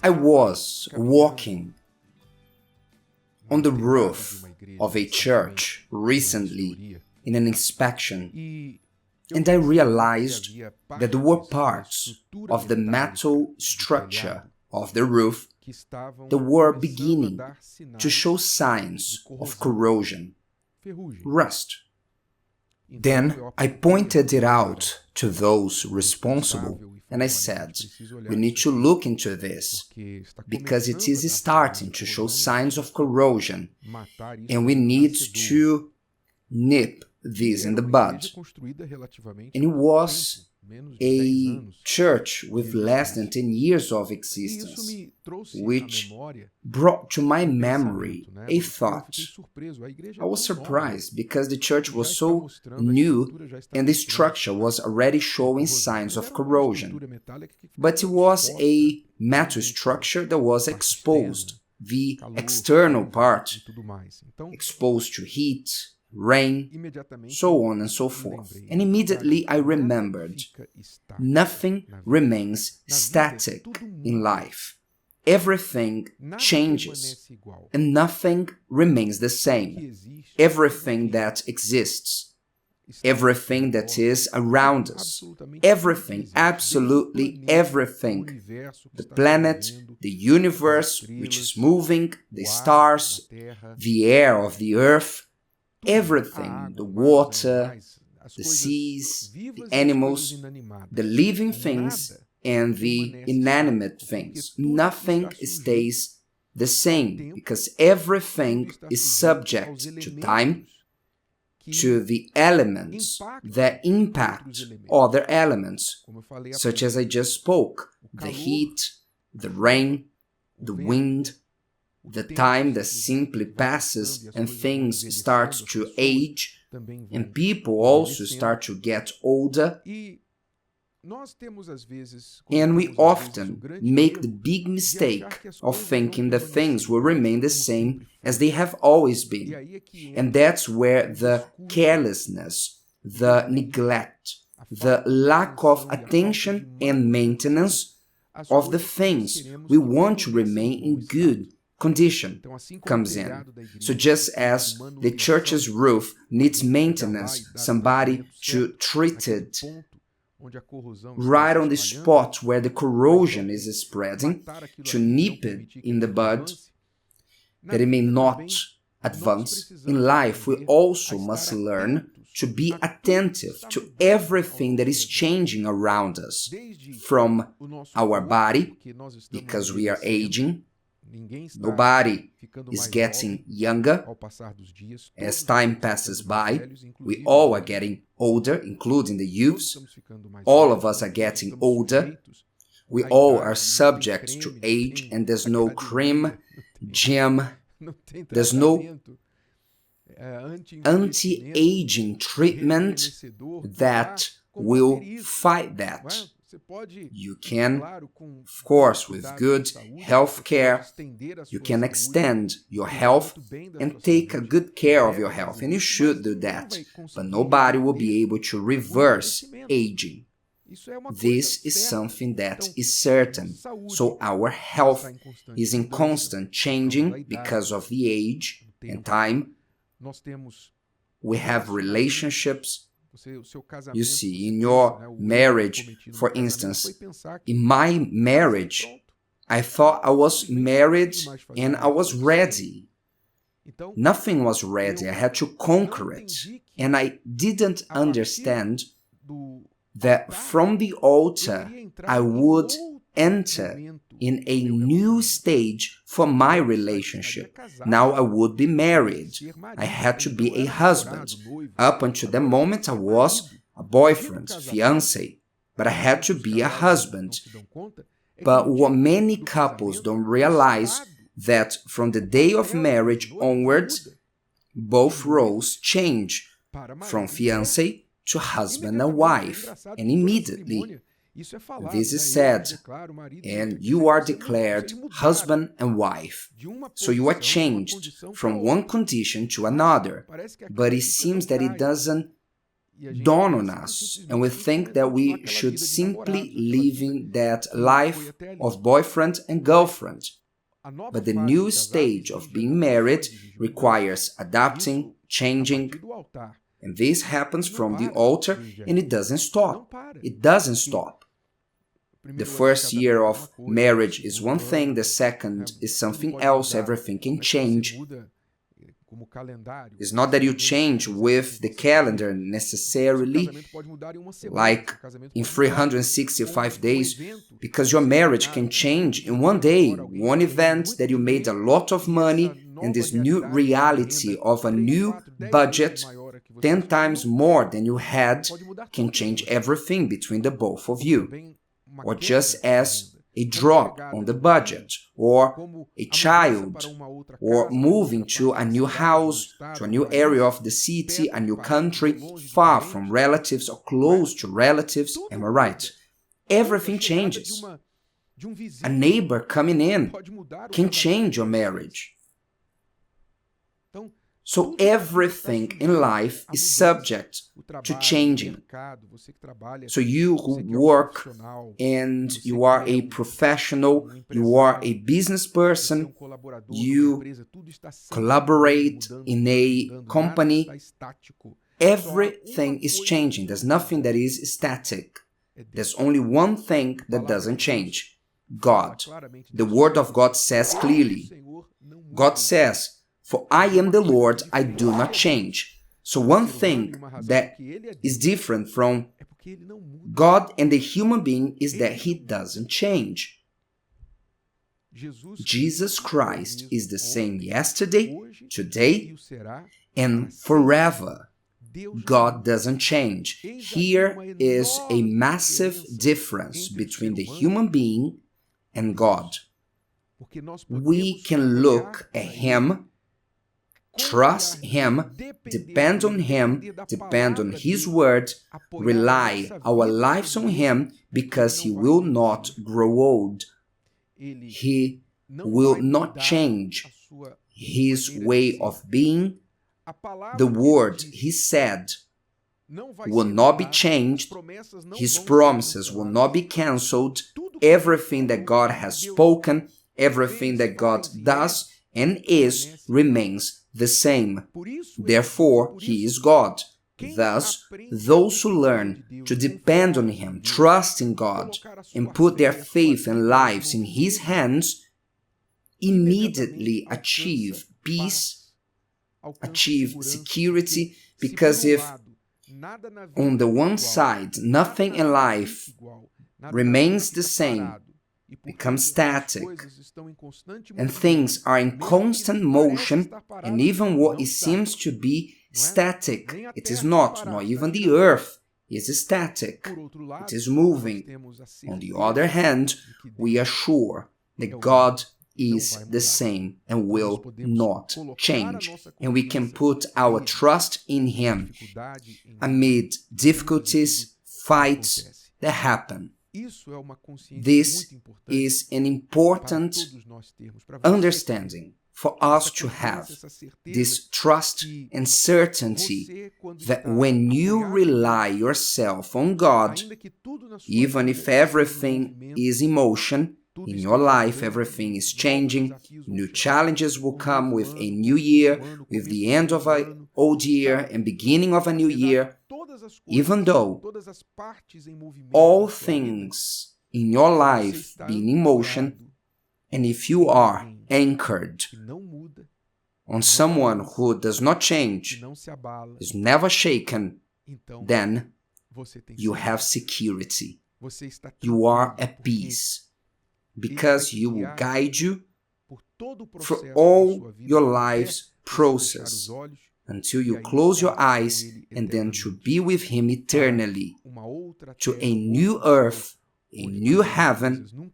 I was walking on the roof of a church recently in an inspection, and I realized that there were parts of the metal structure of the roof that were beginning to show signs of corrosion, rust. Then I pointed it out to those responsible and I said, we need to look into this because it is starting to show signs of corrosion and we need to nip this in the bud. And it was a church with less than 10 years of existence, which brought to my memory a thought. I was surprised because the church was so new and the structure was already showing signs of corrosion. But it was a metal structure that was exposed, the external part, exposed to heat, rain, so on and so forth. And immediately I remembered, nothing remains static in life. Everything changes and nothing remains the same. Everything that exists, everything that is around us, everything, absolutely everything, the planet, the universe which is moving, the stars, the air of the earth, everything, the water, the seas, the animals, the living things and the inanimate things. Nothing stays the same because everything is subject to time, to the elements that impact other elements, such as I just spoke, the heat, the rain, the wind, the time that simply passes and things start to age, and people also start to get older. And we often make the big mistake of thinking that things will remain the same as they have always been. And that's where the carelessness, the neglect, the lack of attention and maintenance of the things we want to remain in good condition comes in. So just as the church's roof needs maintenance, somebody to treat it right on the spot where the corrosion is spreading, to nip it in the bud, that it may not advance. In life, we also must learn to be attentive to everything that is changing around us, from our body, because we are aging. Nobody is getting younger as time passes by. We all are getting older, including the youths. All of us are getting older. We all are subject to age, and there's no cream, gem, there's no anti-aging treatment that will fight that. You can, of course, with good health care, you can extend your health and take a good care of your health, and you should do that. But nobody will be able to reverse aging. This is something that is certain. So our health is in constant changing because of the age and time. We have relationships. You see, in your marriage, for instance, in my marriage, I thought I was married and I was ready. Nothing was ready. I had to conquer it. And I didn't understand that from the altar, I would enter in a new stage for my relationship. Now I would be married. I had to be a husband. Up until the moment I was a boyfriend, fiancé, but I had to be a husband. But what many couples don't realize, that from the day of marriage onwards, both roles change from fiancé to husband and wife, and immediately this is said, and you are declared husband and wife. So you are changed from one condition to another, but it seems that it doesn't dawn on us, and we think that we should simply live in that life of boyfriend and girlfriend. But the new stage of being married requires adapting, changing, and this happens from the altar, and it doesn't stop. It doesn't stop. The first year of marriage is one thing, the second is something else, everything can change. It's not that you change with the calendar necessarily, like in 365 days, because your marriage can change in one day, one event that you made a lot of money, and this new reality of a new budget, 10 times more than you had, can change everything between the both of you. Or just as a drop on the budget, or a child, or moving to a new house, to a new area of the city, a new country, far from relatives or close to relatives, am I right? Everything changes. A neighbor coming in can change your marriage. So everything in life is subject to changing. So you who work and you are a professional, you are a business person, you collaborate in a company, everything is changing. There's nothing that is static. There's only one thing that doesn't change: God. The Word of God says clearly. God says, "For I am the Lord, I do not change." So one thing that is different from God and the human being is that He doesn't change. Jesus Christ is the same yesterday, today, and forever. God doesn't change. Here is a massive difference between the human being and God. We can look at Him, trust Him, depend on Him, depend on His word, rely our lives on Him, because He will not grow old. He will not change His way of being. The word He said will not be changed. His promises will not be cancelled. Everything that God has spoken, everything that God does and is, remains the same. Therefore, He is God. Thus, those who learn to depend on Him, trust in God, and put their faith and lives in His hands, immediately achieve peace, achieve security, because if on the one side nothing in life remains the same, becomes static, and things are in constant motion, and even what it seems to be static, it is not even the earth is static, it is moving. On the other hand, we are sure that God is the same and will not change, and we can put our trust in Him amid difficulties, fights that happen. This is an important understanding for us to have, this trust and certainty that when you rely yourself on God, even if everything is in motion, in your life everything is changing, new challenges will come with a new year, with the end of an old year and beginning of a new year, even though all things in your life being in motion, and if you are anchored on someone who does not change, is never shaken, then you have security. You are at peace, because He will guide you through all your life's process until you close your eyes, and then to be with Him eternally, to a new earth, a new heaven,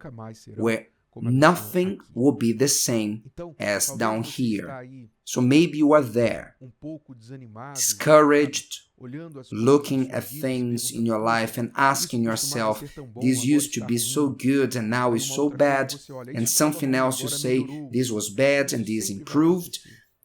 where nothing will be the same as down here. So maybe you are there, discouraged, looking at things in your life and asking yourself, this used to be so good and now is so bad, and something else you say, this was bad and this improved.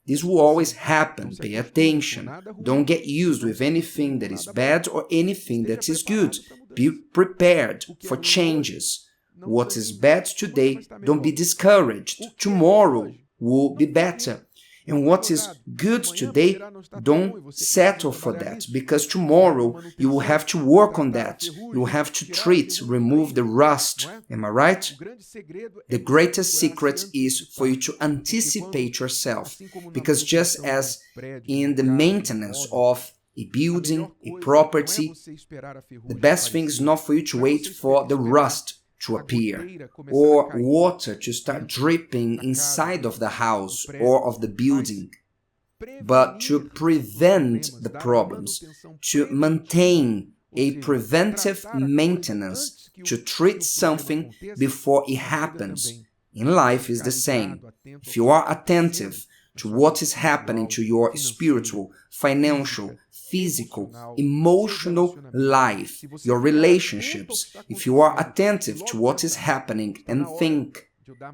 This will always happen. Pay attention. Don't get used with anything that is bad or anything that is good. Be prepared for changes. What is bad today, don't be discouraged. Tomorrow will be better. And what is good today, don't settle for that, because tomorrow you will have to work on that. You will have to treat, remove the rust. Am I right? The greatest secret is for you to anticipate yourself, because just as in the maintenance of a building, a property, the best thing is not for you to wait for the rust to appear, or water to start dripping inside of the house or of the building, but to prevent the problems, to maintain a preventive maintenance, to treat something before it happens. In life is the same. If you are attentive to what is happening to your spiritual, financial, physical, emotional life, your relationships, if you are attentive to what is happening and think,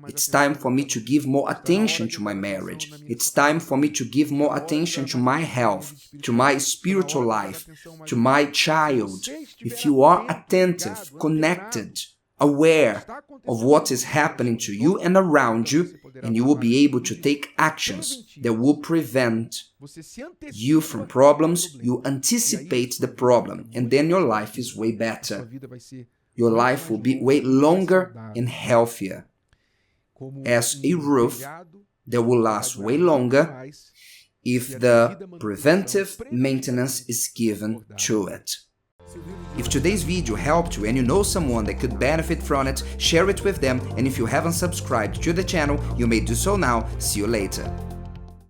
it's time for me to give more attention to my marriage, it's time for me to give more attention to my health, to my spiritual life, to my child. If you are attentive, connected, aware of what is happening to you and around you, and you will be able to take actions that will prevent you from problems. You anticipate the problem, and then your life is way better. Your life will be way longer and healthier, as a roof that will last way longer if the preventive maintenance is given to it. If today's video helped you and you know someone that could benefit from it, share it with them, and if you haven't subscribed to the channel, you may do so now. See you later.